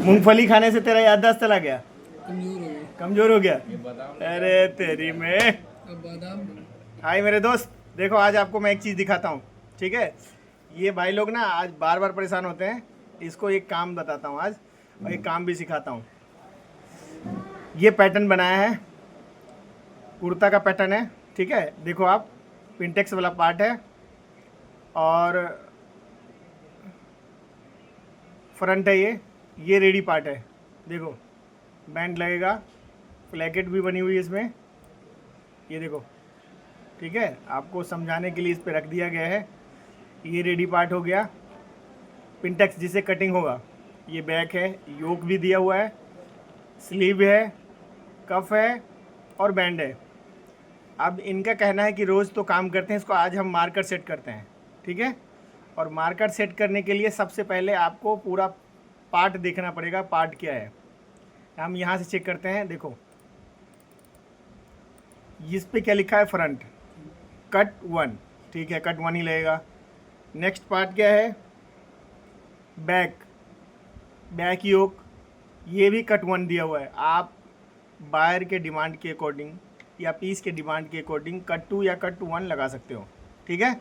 मूंगफली खाने से तेरा याददाश्त चला गया, कमजोर हो गए। कमजोर हो गया। अरे तेरी में। अब बादाम हाय मेरे दोस्त, देखो आज आपको मैं एक चीज़ दिखाता हूँ। ठीक है, ये भाई लोग ना आज बार बार परेशान होते हैं, इसको एक काम बताता हूँ आज, और एक काम भी सिखाता हूँ। ये पैटर्न बनाया है, कुर्ता का पैटर्न है। ठीक है, देखो आप, पिंटेक्स वाला पार्ट है और फ्रंट है, ये रेडी पार्ट है। देखो बैंड लगेगा, प्लेकेट भी बनी हुई है इसमें, ये देखो। ठीक है, आपको समझाने के लिए इस पे रख दिया गया है। ये रेडी पार्ट हो गया, पिंटेक्स जिसे कटिंग होगा। ये बैक है, योक भी दिया हुआ है, स्लीव है, कफ है और बैंड है। अब इनका कहना है कि रोज़ तो काम करते हैं, इसको आज हम मार्कर सेट करते हैं। ठीक है, और मार्कर सेट करने के लिए सबसे पहले आपको पूरा पार्ट देखना पड़ेगा, पार्ट क्या है। हम यहाँ से चेक करते हैं, देखो इस पे क्या लिखा है, फ्रंट कट 1। ठीक है, कट 1 ही लगेगा। नेक्स्ट पार्ट क्या है, बैक, बैक योक, ये भी कट 1 दिया हुआ है। आप बायर के डिमांड के अकॉर्डिंग या पीस के डिमांड के अकॉर्डिंग कट 2 या कट 1 लगा सकते हो। ठीक है,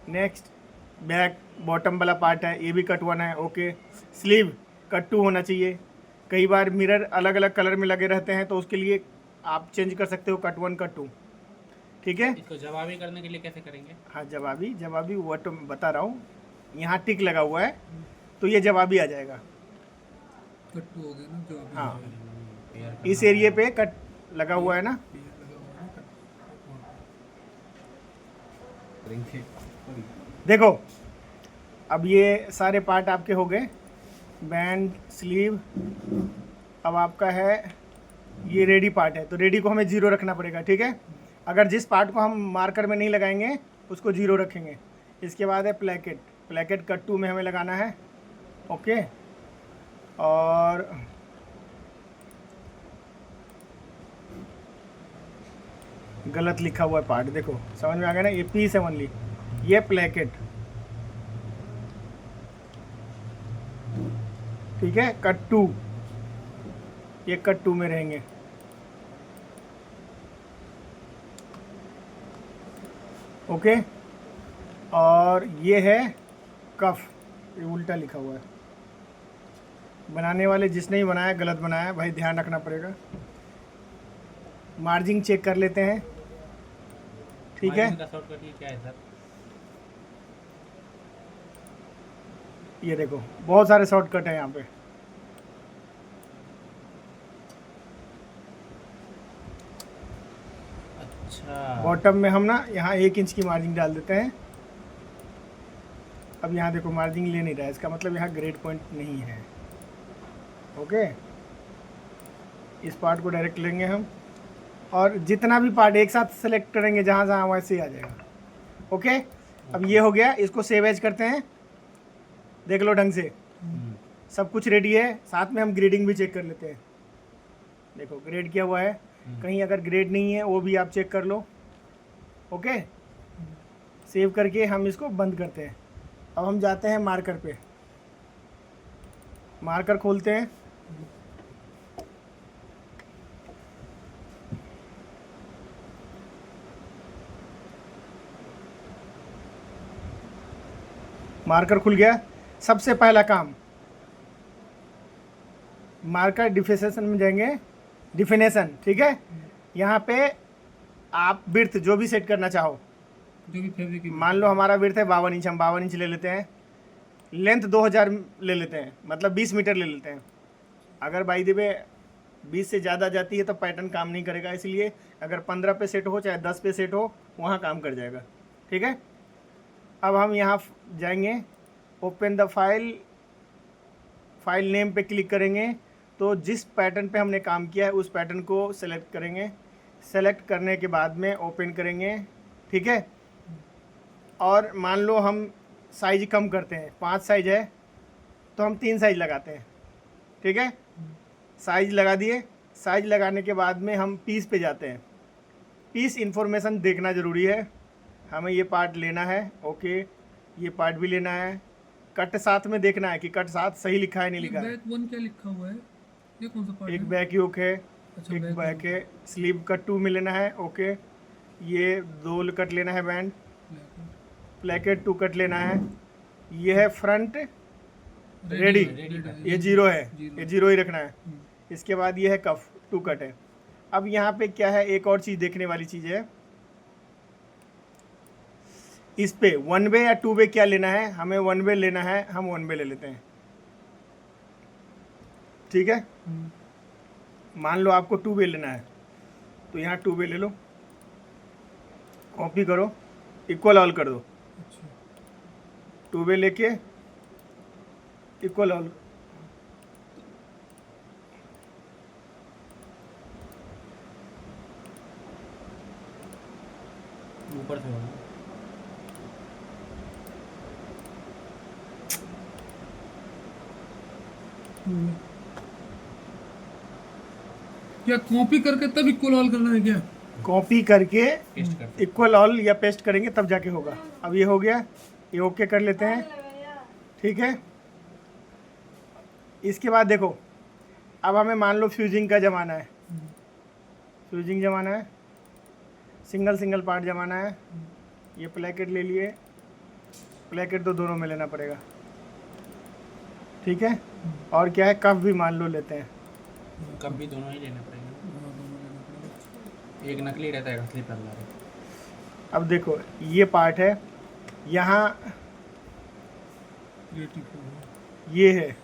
नेक्स्ट बैक बॉटम वाला पार्ट है, ये भी कट 1 है। ओके, स्लीव कट 2 होना चाहिए। कई बार मिरर अलग अलग कलर में लगे रहते हैं, तो उसके लिए आप चेंज कर सकते हो, कट 1 कट 2। ठीक है, इसको जवाबी करने के लिए कैसे करेंगे? हाँ जवाबी, जवाबी वो तो बता रहा हूँ। यहाँ टिक लगा हुआ है तो ये जवाबी आ जाएगा। कट्टू हो गया ना जो अभी हाँ, पेयर इस एरिए पे कट लगा हुआ है ना। पेड़ लगा हुआ है ना देखो अब ये सारे पार्ट आपके हो गए, बैंड, स्लीव। अब आपका है ये रेडी पार्ट है, तो रेडी को हमें 0 रखना पड़ेगा। ठीक है, अगर जिस पार्ट को हम मार्कर में नहीं लगाएंगे उसको 0 रखेंगे। इसके बाद है प्लेकेट, प्लेकेट कट 2 में हमें लगाना है। ओके, और गलत लिखा हुआ है पार्ट, देखो समझ में आ गया ना, ये पीस है ओनली, ये प्लेकेट। ठीक है, कट 2, ये कट 2 में रहेंगे। ओके, और ये है कफ, ये उल्टा लिखा हुआ है। बनाने वाले जिसने भी बनाया गलत बनाया है भाई, ध्यान रखना पड़ेगा। मार्जिन चेक कर लेते हैं। ठीक है, मार्जिन का शॉर्टकट ये क्या है सर? ये देखो बहुत सारे शॉर्टकट हैं यहाँ पे। अच्छा, बॉटम में हम ना यहाँ 1 इंच की मार्जिन डाल देते हैं। अब यहाँ देखो मार्जिन ले नहीं रहा है, इसका मतलब यहाँ ग्रेड पॉइंट नहीं है। ओके, इस पार्ट को डायरेक्ट लेंगे हम, और जितना भी पार्ट एक साथ सेलेक्ट करेंगे जहाँ जहाँ वैसे ही आ जाएगा। ओके, अब ये हो गया, इसको सेव एज करते हैं। देख लो ढंग से, सब कुछ रेडी है। साथ में हम ग्रेडिंग भी चेक कर लेते हैं। देखो ग्रेड किया हुआ है, कहीं अगर ग्रेड नहीं है वो भी आप चेक कर लो। ओके, सेव करके हम इसको बंद करते हैं। अब हम जाते हैं मार्कर पे, मार्कर खोलते हैं। मार्कर खुल गया। सबसे पहला काम, मार्कर डिफिनेशन में जाएंगे, डिफिनेशन। ठीक है, यहाँ पे आप विड्थ जो भी सेट करना चाहो, जो भी फैब्रिक की मान लो हमारा विड्थ है 52 इंच, हम 52 इंच ले लेते हैं। लेंथ 2000 ले लेते हैं, मतलब 20 मीटर ले लेते हैं। अगर बाई द वे 20 से ज़्यादा जाती है तो पैटर्न काम नहीं करेगा, इसलिए अगर 15 पे सेट हो चाहे 10 पे सेट हो, वहाँ काम कर जाएगा। ठीक है, अब हम यहाँ जाएंगे, open the file, file name पे क्लिक करेंगे तो जिस पैटर्न पे हमने काम किया है उस पैटर्न को सेलेक्ट करेंगे। सेलेक्ट करने के बाद में ओपन करेंगे। ठीक है, और मान लो हम साइज कम करते हैं, 5 साइज है तो हम 3 साइज लगाते हैं। ठीक है, साइज लगा दिए। साइज लगाने के बाद में हम पीस पे जाते हैं। पीस इंफॉर्मेशन देखना ज़रूरी है, हमें ये पार्ट लेना है। ओके, ये पार्ट भी लेना है, कट साथ में देखना है कि कट साथ सही लिखा है नहीं लिखा है। बैक वन क्या लिखा हुआ है? ये कौन सा पार्ट एक है? बैक योक है, अच्छा, एक बैक बैक है, स्लीव कट 2 में लेना है। ओके, ये 2 कट लेना है बैंड, प्लेकेट 2 कट लेना है। ये है फ्रंट रेडी, ये 0 है, ये 0 ही रखना है। इसके बाद ये है कफ 2 कट है। अब यहाँ पे क्या है, एक और चीज़ देखने वाली चीज़ है, इस पे 1 वे या 2 वे क्या लेना है, हमें 1 वे लेना है, हम 1 वे ले लेते हैं। ठीक है, मान लो आपको 2 वे लेना है तो यहाँ 2 वे ले लो, कॉपी करो, इक्वल ऑल कर दो। अच्छा, 2 वे लेके इक्वल ऑल, ऊपर से होगा। क्या कॉपी करके तब इक्वल ऑल करना है क्या? कॉपी करके पेस्ट करते इक्वल ऑल या पेस्ट करेंगे तब जाके होगा। अब ये हो गया, ये ओके कर लेते हैं। ठीक है, इसके बाद देखो, अब हमें मान लो फ्यूजिंग का जमाना है, फ्यूजिंग जमाना है, सिंगल सिंगल पार्ट जमाना है। ये प्लेकेट ले लिए, प्लेकेट तो दोनों में लेना पड़ेगा। ठीक है, और क्या है, कफ भी मान लो लेते हैं। कब भी दोनों ही लेना पड़ेगा, एक नकली रहता है, असली पल्ला है। अब देखो ये पार्ट है, यहाँ ये है।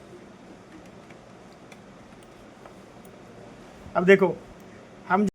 अब देखो हम